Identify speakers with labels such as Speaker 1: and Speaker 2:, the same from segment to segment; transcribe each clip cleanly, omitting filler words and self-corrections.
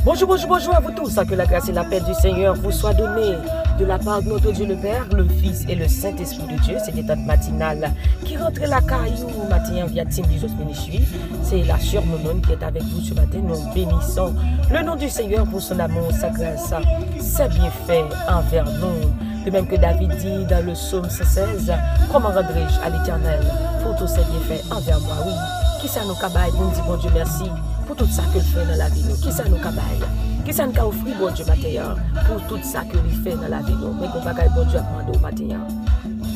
Speaker 1: Bonjour, bonjour, bonjour à vous tous. Que la grâce et la paix du Seigneur vous soient données de la part de notre Dieu le Père, le Fils et le Saint-Esprit de Dieu. C'est l'état matinale qui rentre la caillou matin via Team Jesus Ministry. C'est la sœur Nonon qui est avec vous ce matin. Nous bénissons le nom du Seigneur pour son amour, sa grâce, ses bienfaits envers nous. De même que David dit dans le psaume 16, comment rendrai-je à l'Éternel pour tous ses bienfaits envers moi? Oui, qui ça nous cabaye pour nous dire bon Dieu merci pour tout ça qu'il fait dans la vie. Qui ça nous cabaye? Qui ça nous a offert bon Dieu matin pour tout ça qu'il fait dans la vie? Mais qu'on va gagner bon Dieu à demander au matin.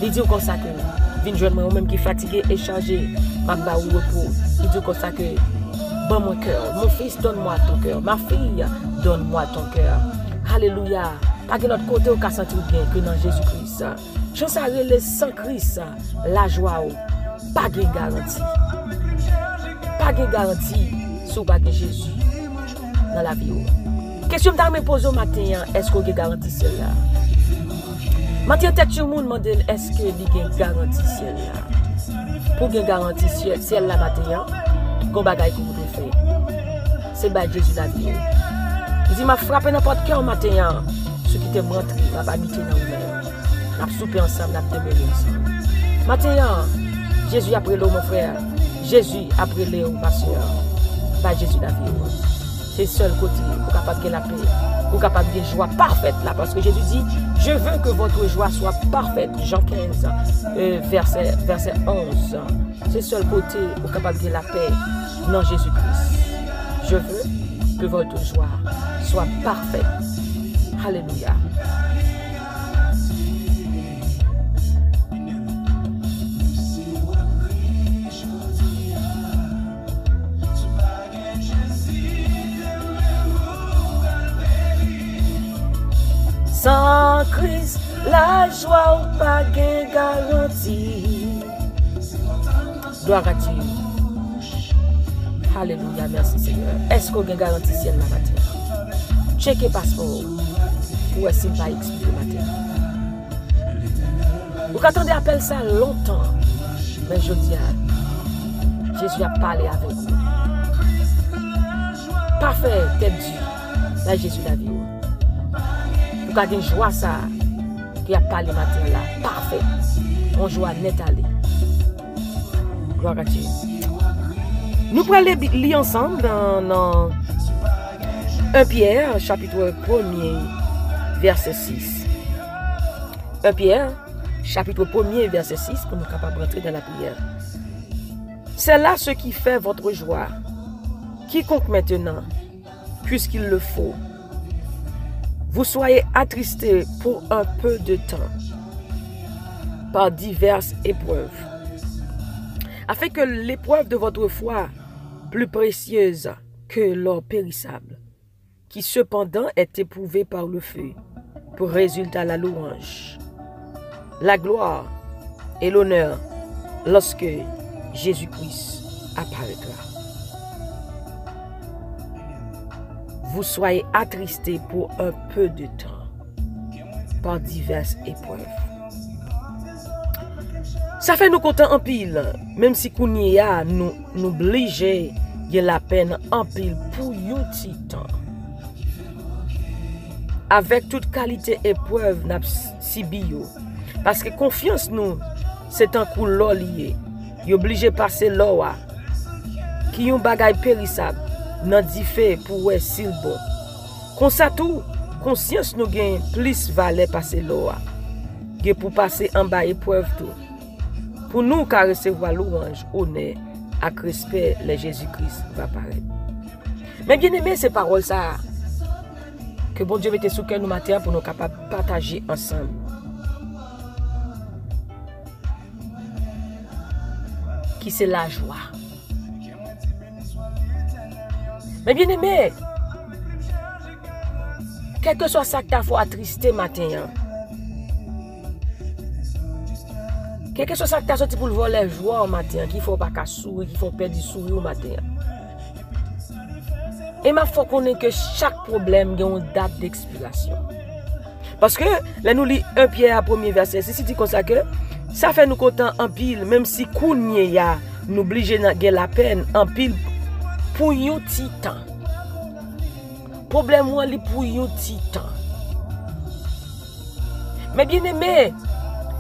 Speaker 1: Il dit comme ça que vin jeune moi même qui fatigué et chargé, m'a ba ou repos. Il dit comme ça que bon mon cœur, mon fils donne-moi ton cœur, ma fille donne-moi ton cœur. Alléluia. Pas de l'autre côté, on peut sentir bien que dans Jésus-Christ. Je sais que sans Christ, la joie, pas de garantie. Pas de garantie sur pas de Jésus dans la vie. Question que je me pose au matin, est-ce qu'on a garantie celle-là? Matin, tout le monde demande est-ce qu'il y a une garantie celle-là? Pour une garantie celle-là, matin, qu'on bagaille que vous faire. C'est par Jésus la vie. Il dit, m'a frappé n'importe quel matin. Ceux qui t'aiment rentrer, on va habiter dans nous-mêmes. On va souper ensemble, on va demeurer ensemble. Maintenant, Jésus après l'eau, mon frère. Jésus après l'eau, ma soeur. Pas Jésus la vie. C'est le seul côté pour capable de la paix, pour capable de joie parfaite là. Parce que Jésus dit, je veux que votre joie soit parfaite. Jean 15, verset 11. C'est le seul côté pour capable de la paix. Non, Jésus-Christ. Je veux que votre joie soit parfaite. Alléluia. Sans Christ, la joie ou pas de garantie. Gloire à Dieu. Alléluia, merci Seigneur. Est-ce qu'on a une garantie ciel la matin? Checkez passeport. Ou est-ce qu'il va expliquer le matin? Vous attendez appel ça longtemps. Mais je dis, Jésus a parlé avec vous. Parfait, tête Dieu. Là, Jésus l'a vu. Vous avez une joie ça qui a parlé matin là. Parfait. On joie net aller. Gloire à Dieu. Nous pourrons lire ensemble dans 1 Pierre, chapitre 1er, verset 6. 1 Pierre, chapitre 1er, verset 6, pour nous capables de rentrer dans la prière. C'est là ce qui fait votre joie. Quiconque maintenant, puisqu'il le faut, vous soyez attristés pour un peu de temps par diverses épreuves, afin que l'épreuve de votre foi, plus précieuse que l'or périssable, qui cependant est éprouvée par le feu, pour résultat la louange, la gloire et l'honneur lorsque Jésus-Christ apparaîtra. Vous soyez attristés pour un peu de temps par diverses épreuves. Ça fait nous content en pile, même si Kounia nous oblige de la peine en pile pour un petit temps. Avec toute qualité épreuve n'a si bio. Parce que confiance nous, c'est un coup l'eau lié. Il obligé de passer l'eau qui est un bagage périssable. Nan di fait pour s'il bon. Comme ça tout, conscience nous gagne plus valeur passer l'eau que pour passer en bas épreuve tout. Pour nous qu'à recevoir louange, honneur, avec respect, le Jésus-Christ va paraître. Mais bien aimé ces paroles ça que bon Dieu mette sous cœur nous matin pour nous capables de partager ensemble. Qui c'est la joie. Mais bien aimé, quel que soit ça que tu as fait attristé matin, quel que soit ça que tu as sorti pour le voler joie au matin, qu'il ne faut pas qu'à sourire, qu'il faut perdre du sourire au matin. Et il faut qu'on ait que chaque problème a une date d'expiration. Parce que là nous lisons 1 Pierre 1er verset 6, dit comme ça que ça fait nous content en pile, même si Kounia ya nous oblige de la peine en pile pour un petit temps. Problème moi li pour un petit temps. Mais bien aimé,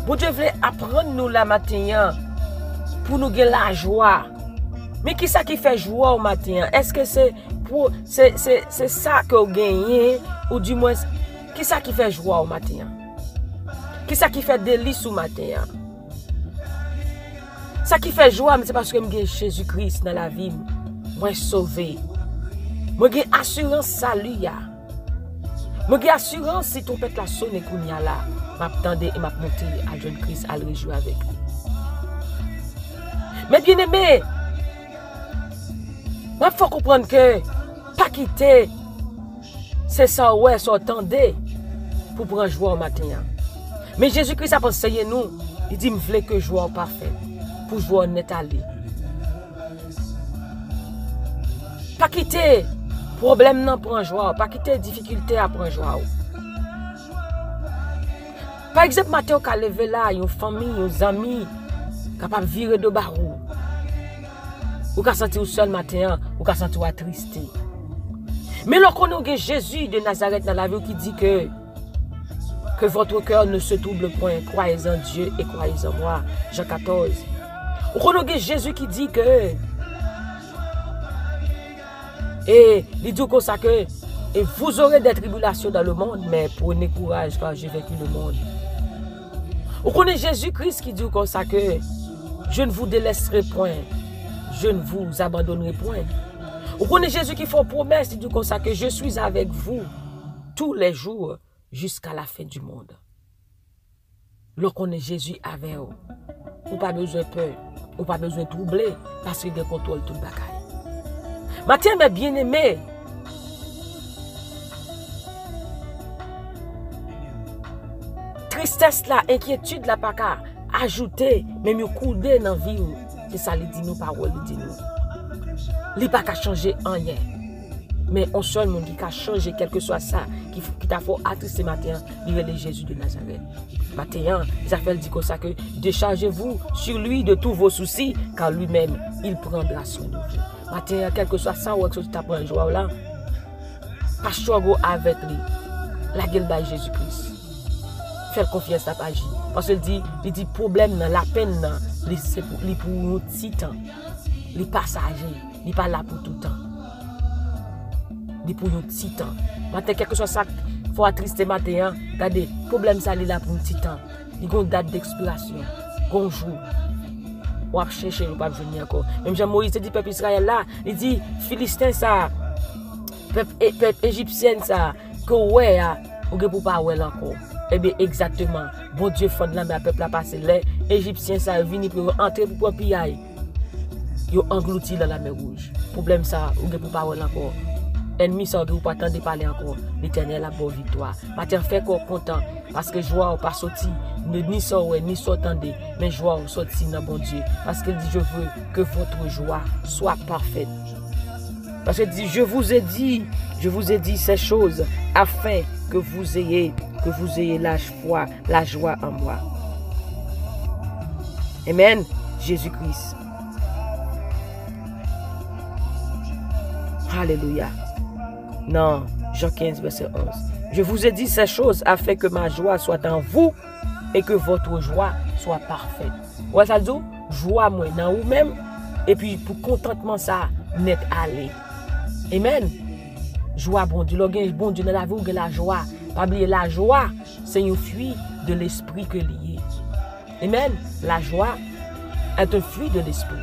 Speaker 1: bon Dieu voulait apprendre nous la matin pour nous gagner la joie. Mais qui ça qui fait joie au matin? Est-ce que c'est ça que vous gagnez ou du moins qui ça qui fait joie au matin? Qui ça qui fait délice au matin? Ça qui fait joie, c'est parce que j'ai Jésus-Christ dans la vie. Moi sauvé. Moi j'ai assurance salut ya. Moi j'ai assurance si ton pète la sonne et qu'on y a là, m'attendais et m'a monté à jeune Christ à le réjouir avec lui. Mais bien aimé, il faut comprendre que pas quitter c'est ça ouais, ça attendez pour prendre joie au matin. Mais Jésus-Christ a enseigné nous, il dit me voulait que joie parfait pour joie net aller. Pas quitter problème non pour joie, pas quitter difficulté à prendre joie. Par exemple, matin on lever là, une famille, une amis capable de virer de barou. Ou ka sentir seul matin, ou ka sentir triste. Mais lorsqu'on a Jésus de Nazareth dans la vie qui dit que votre cœur ne se trouble point, croyez en Dieu et croyez en moi. Jean 14. On a Jésus qui dit que et il dit comme ça que et vous aurez des tribulations dans le monde, mais prenez courage car j'ai vaincu le monde. On connaît Jésus-Christ qui dit comme ça que je ne vous délaisserai point. Je ne vous abandonnerai point. Vous connaissez Jésus qui fait promesse, il dit comme ça que je suis avec vous tous les jours jusqu'à la fin du monde. Lorsqu'on est Jésus avec vous, vous n'avez pas besoin de peur, vous n'avez pas besoin de troubler parce qu'il contrôle tout le bagage. Maintenant, mes bien-aimés, tristesse là, inquiétude là, pas qu'à ajouter, même couder dans la vie. C'est ça, il dit nous, parole, il dit nous. Il n'y a pas qu'à changer rien. Mais on seul monde qui a changé, quel que soit ça, qui t'a fait attrister matin, il est Jésus de Nazareth. Matin, il a fait dire comme ça que déchargez-vous sur lui de tous vos soucis, car lui-même, il prendra soin de vous. Matin, quel que soit ça, ou que tu t'apprends joie là, pas choisir avec lui. La gueule de Jésus-Christ. Faire confiance à Pagi. Parce qu'il dit problème, la peine, c'est pour un petit temps. Les passagers, il n'est pas là pour tout le temps. Il est pour un petit temps. Maintenant, quelque chose ça, il faut attrister matin. Regardez, le problème, ça, il est là pour un petit temps. Il y a une date d'expiration. Un jour. On va chercher, on va venir encore. Même Jean-Moïse dit, peuple Israël là, il dit, Philistin ça, peuple égyptien ça, que ouais, on ne peut pas ouais encore. Eh bien, exactement. Bon Dieu, fonde la mer, peuple a passé. Les Égyptiens, ça venu pour entrer pour prendre pillaille. Ils ont englouti dans la mer rouge. Problème, ça, on ne peut pas parler encore. Ennemi, ça, on ne peut pas attendre de parler encore. L'Éternel a bonne victoire. Maintenant, fait qu'on content. Parce que joie, pas sorti. Ni sortir, ni sortir. Mais joie, sorti dans bon Dieu. Parce qu'il dit, je veux que votre joie soit parfaite. Parce qu'il dit, je vous ai dit ces choses afin que vous ayez la foi, la joie en moi. Amen. Jésus-Christ. Alléluia. Non, Jean 15, verset 11. Je vous ai dit ces choses afin que ma joie soit en vous et que votre joie soit parfaite. Ouais, ça dit, joie moi dans vous-même et puis pour contentement ça, net aller. Amen. Joie, bon Dieu. Bon Dieu, dans la vie, vous avez la joie. Pas oublier, la joie, c'est un fruit de l'esprit que lié. Amen. La joie est un fruit de l'esprit.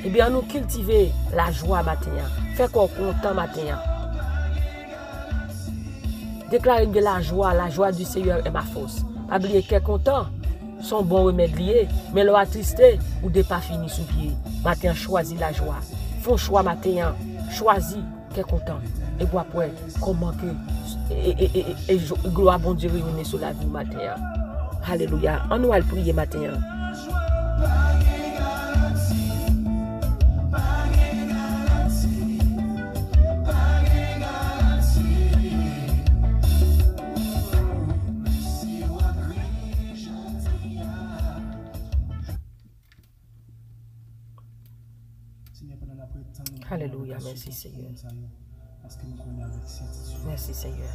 Speaker 1: Eh bien, nous cultiver la joie matin. Fait qu'on content matin. Déclarer que la joie du Seigneur est ma force. Pas oublier qu'elle est content. Son bon remède lié. Mais l'eau attristé ou de pas fini sous pied. Matin, choisis la joie. Font choix matin. Choisis qu'elle est content. Et puis après, comment que gloire bon Dieu réunit sur la vie matin. Alléluia. On nous va prier matin. Alléluia, merci Seigneur. Merci Seigneur.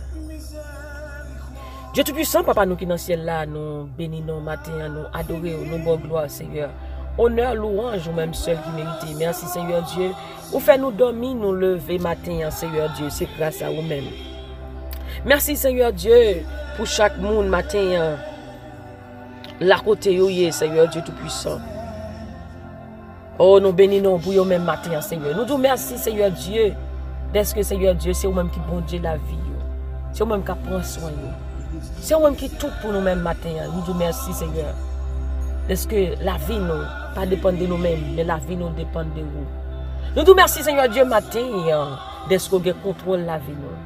Speaker 1: Dieu Tout-Puissant, Papa, nous qui dans le ciel là, nous bénissons matin, nous adorons, nous bon gloire, Seigneur. Honneur, louange, ou même seul qui mérite. Merci Seigneur Dieu. Vous faites nous dormir, nous lever matin, Seigneur Dieu. C'est grâce à vous-même. Merci Seigneur Dieu pour chaque monde matin. La côté Seigneur Dieu Tout-Puissant. Oh, nous bénissons pour vous-même matin, Seigneur. Nous disons merci Seigneur Dieu. Est-ce que Seigneur Dieu, c'est vous-même qui bon Dieu la vie. C'est vous-même qui prend soin. C'est vous-même qui tout pour nous-mêmes matin. Nous disons merci Seigneur. Est-ce que la vie nous pas dépend de nous-mêmes, mais la vie nous dépend de vous. Nous disons merci Seigneur Dieu matin. Est-ce que vous contrôle la vie nous.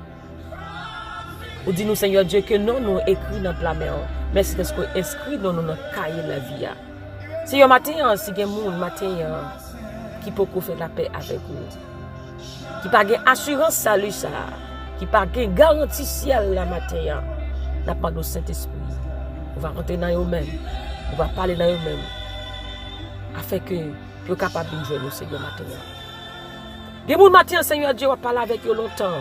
Speaker 1: Nous disons Seigneur Dieu que nous écrit dans la main. Mais c'est ce que inscrit dans notre cahier la vie. Seigneur matin, si il y a des gens matin qui peut faire la paix avec vous. Qui n'a pas assurance salut ça. Qui n'a pas garantie ciel la matin. N'a pas de Saint-Esprit. On va rentrer dans eux-mêmes. On va parler dans eux-mêmes. Afin que nous soyons capables de jouer nous, Seigneur, matin. Des gens matin, Seigneur Dieu, va parler avec eux longtemps.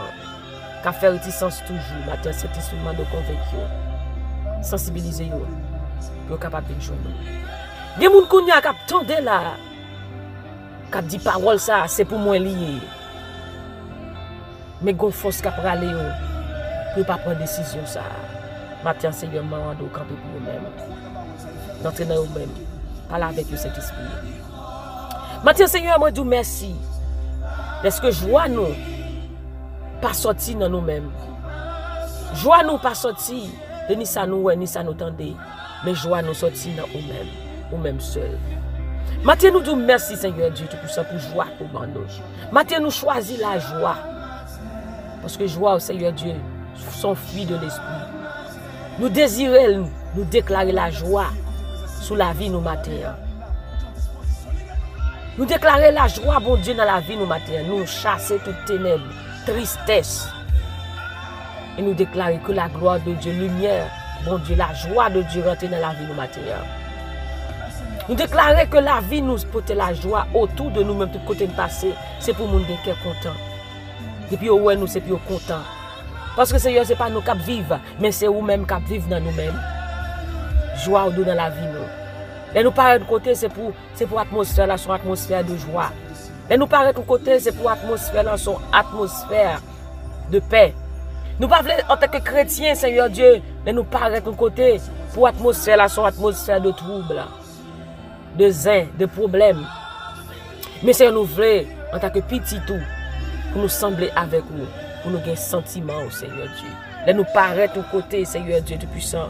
Speaker 1: Qu'à faire réticence toujours. Matin, c'est instrument de convaincre. Sensibiliser eux. Pour capable de jouer nous. Des gens qui attendent là. Qui dit parole ça, c'est pour moi lié. Mais gon force qui aller pour ne pas prendre décision ça. Matin, Seigneur, m'a rendu camper pour eux-mêmes. D'entrer dans eux-mêmes. Parler avec eux, cet esprit. Matin, Seigneur, moi, je dis merci. Parce que joie nous, pas sorti dans nous-mêmes. Joie nous, pas sorti de ni ça nous, ni ça nous tendait. Mais joie nous sorti dans nous-mêmes. Nous-mêmes seuls. Matin, nous disons merci, Seigneur Dieu, Tout-Puissant, pour joie pour nous. Matin, nous choisissons la joie. Parce que joie, Seigneur Dieu, sont fruits de l'esprit. Nous désirons, nous déclarer la joie sous la vie nous matin. Nous déclarer la joie, bon Dieu, dans la vie nous matin. Nous chasser toutes ténèbres, tristesse. Et nous déclarer que la gloire de Dieu, lumière, bon Dieu, la joie de Dieu rentre dans la vie nous matin. Nous déclarer que la vie nous porte la joie autour de nous, même tout côté de passé. C'est pour nous qui est content. Et puis, ouais, nous, c'est plus content. Parce que Seigneur, ce n'est pas nous qui vivons, mais c'est vous-même qui vivons dans nous-mêmes. Joie dans la vie. Nous. Et nous paraît de côté, c'est pour l'atmosphère, là, son atmosphère de joie. Et nous paraît de côté, c'est pour l'atmosphère, là, son atmosphère de paix. Nous ne voulons pas, en tant que chrétiens, Seigneur Dieu, mais nous paraît de côté pour l'atmosphère, là, son atmosphère de trouble, de zin, de problèmes. Mais Seigneur, nous voulons, en tant que petit tout, pour nous sembler avec vous, pour nous gagner sentiment au Seigneur Dieu. Là, nous paraître au côté, Seigneur Dieu Tout-Puissant.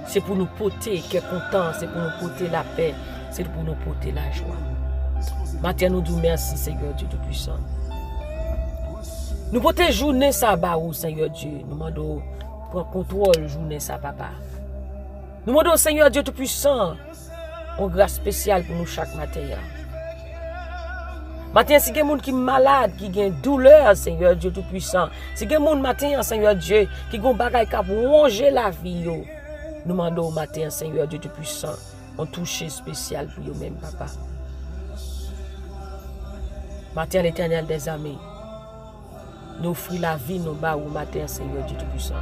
Speaker 1: C'est pour nous porter qui est content, c'est pour nous porter la paix, c'est pour nous porter la joie. Maintenant, nous disons merci, Seigneur Dieu Tout-Puissant. Nous portons journée ça, Seigneur Dieu. Nous demandons pour contrôle journée ça, papa. Nous demandons, Seigneur Dieu Tout-Puissant, une grâce spéciale pour nous chaque matin. Matin, si il y a des gens qui sont malades, qui ont une douleur, Seigneur Dieu Tout-Puissant. Si il y a des gens matin, Seigneur Dieu, qui ont des bagages qui ont rongé la vie, nous demandons au matin, Seigneur Dieu Tout-Puissant, un toucher spécial pour eux-mêmes, papa. Matin, l'Éternel des armées, nous offrons la vie, nous bas au matin, Seigneur Dieu Tout-Puissant.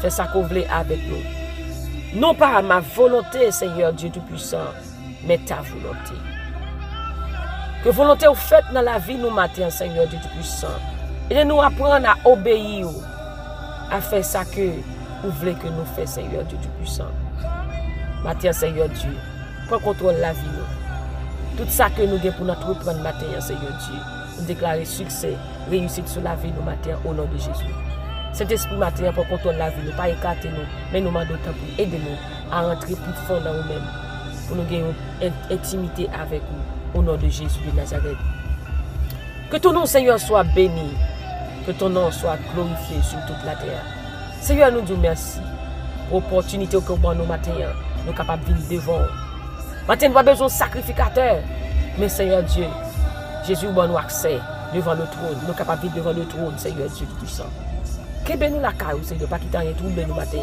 Speaker 1: Fais ça qu'on voulait avec nous. Non pas ma volonté, Seigneur Dieu Tout-Puissant, mais ta volonté. Que volonté vous faites dans la vie nous matin, Seigneur Dieu Tout-Puissant. Et de nous apprendre à obéir, à faire ça que vous voulez que nous fassions, Seigneur Dieu Tout-Puissant. Matin, Seigneur Dieu, prends contrôle de la vie nous. Tout ça que nous avons pour notre reprendre matin, Seigneur Dieu. Nous déclarer succès, réussite sur la vie nous matin au nom de Jésus. Cet esprit matin, prends contrôle de la vie nous, pas écarter nous, mais nous demandons pour aider nous à rentrer plus fort dans nous-mêmes, pour nous gagner une intimité avec vous. Au nom de Jésus de Nazareth. Que ton nom, Seigneur, soit béni. Que ton nom soit glorifié sur toute la terre. Seigneur, nous disons merci pour l'opportunité que nous avons nous matin. Nous sommes capables de venir devant. Maintenant, nous n'avons pas besoin de sacrificateur. Mais Seigneur Dieu, Jésus nous donne accès devant le trône. Nous sommes capables de vivre devant le trône, Seigneur Dieu Tout-Puissant. Que nous la caille, Seigneur, pas quitter rien trouble nous matin.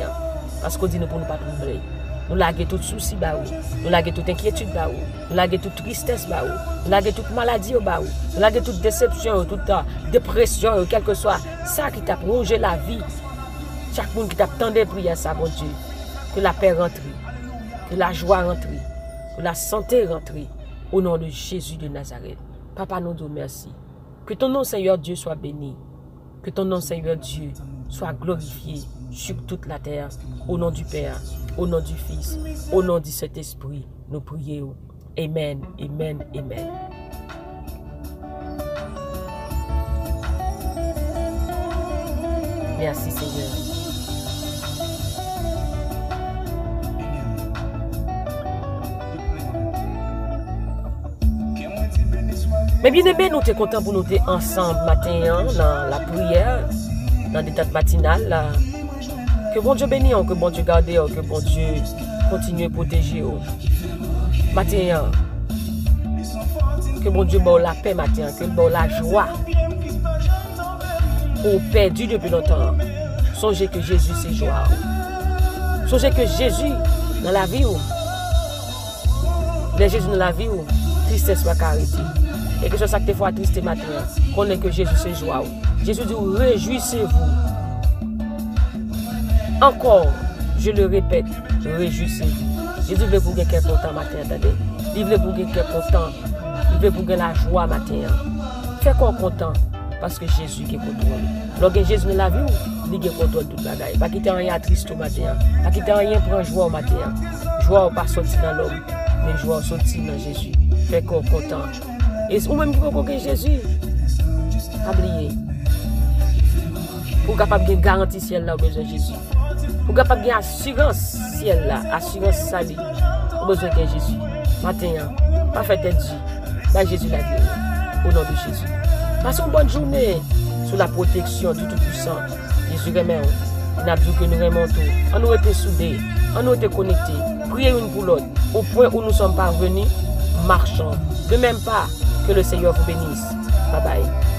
Speaker 1: Parce qu'on dit nous pour nous pas troubler. Nous laguer tout souci ba ou. Nous laguer toute inquiétude ba ou. Nous laguer toute tristesse ba ou. Nous laguer toute maladie ba ou. Nous laguer toute déception, toute dépression, quel que soit ça qui t'a rongé la vie. Chaque monde qui t'a tendu prière ça, bon Dieu. Que la paix rentre, que la joie rentre, que la santé rentre. Au nom de Jésus de Nazareth. Papa, nous disons merci. Que ton nom, Seigneur Dieu, soit béni. Que ton nom, Seigneur Dieu, soit glorifié sur toute la terre. Au nom du Père, au nom du Fils, au nom du Saint-Esprit, nous prions. Amen, amen, amen. Merci, Seigneur. Mais bien aimé, nous sommes contents pour nous être ensemble matin dans la prière, dans des temps matinales. Que bon Dieu bénisse, que bon Dieu garde, que bon Dieu continue à protéger. Matin, que bon Dieu donne la paix matin, que bon la joie. Au perdu depuis longtemps. Songez que Jésus c'est joie. Songez que Jésus dans la vie, Jésus dans la vie, tristesse soit arrêtée. Et que ce soit que tu fois triste matin, connaît que Jésus c'est joie. Jésus dit réjouissez-vous. Encore, je le répète, réjouissez-vous. Jésus veut pour quelqu'un content matin, attendez. Il veut pour quelqu'un content. Il veut pour la joie matin. Fais quoi content parce que Jésus qui est contrôle. Lorsque Jésus dans la vie, il est contrôle de toute la vie. Pas quitter rien triste au matin. Pas quitter rien pour joie au matin. Joie pas sortir dans l'homme, mais joie sortir dans Jésus. Fais quoi content. Et ou même qui peut connaître Jésus, pas oublier. Pour capable de garantie ciel là, au besoin de Jésus. Pour capable de assurance ciel là, assurance salut, au besoin de Jésus. Matin, pas fait tête dit, bah Jésus la vie, au nom de Jésus. Passez une bonne journée sous la protection du Tout-Puissant. Jésus remet. Il a dit que nous remontons. On nous était soudés, on nous était connectés. Priez une pour l'autre. Au point où nous sommes parvenus, marchons. De même pas. Que le Seigneur vous bénisse. Bye bye.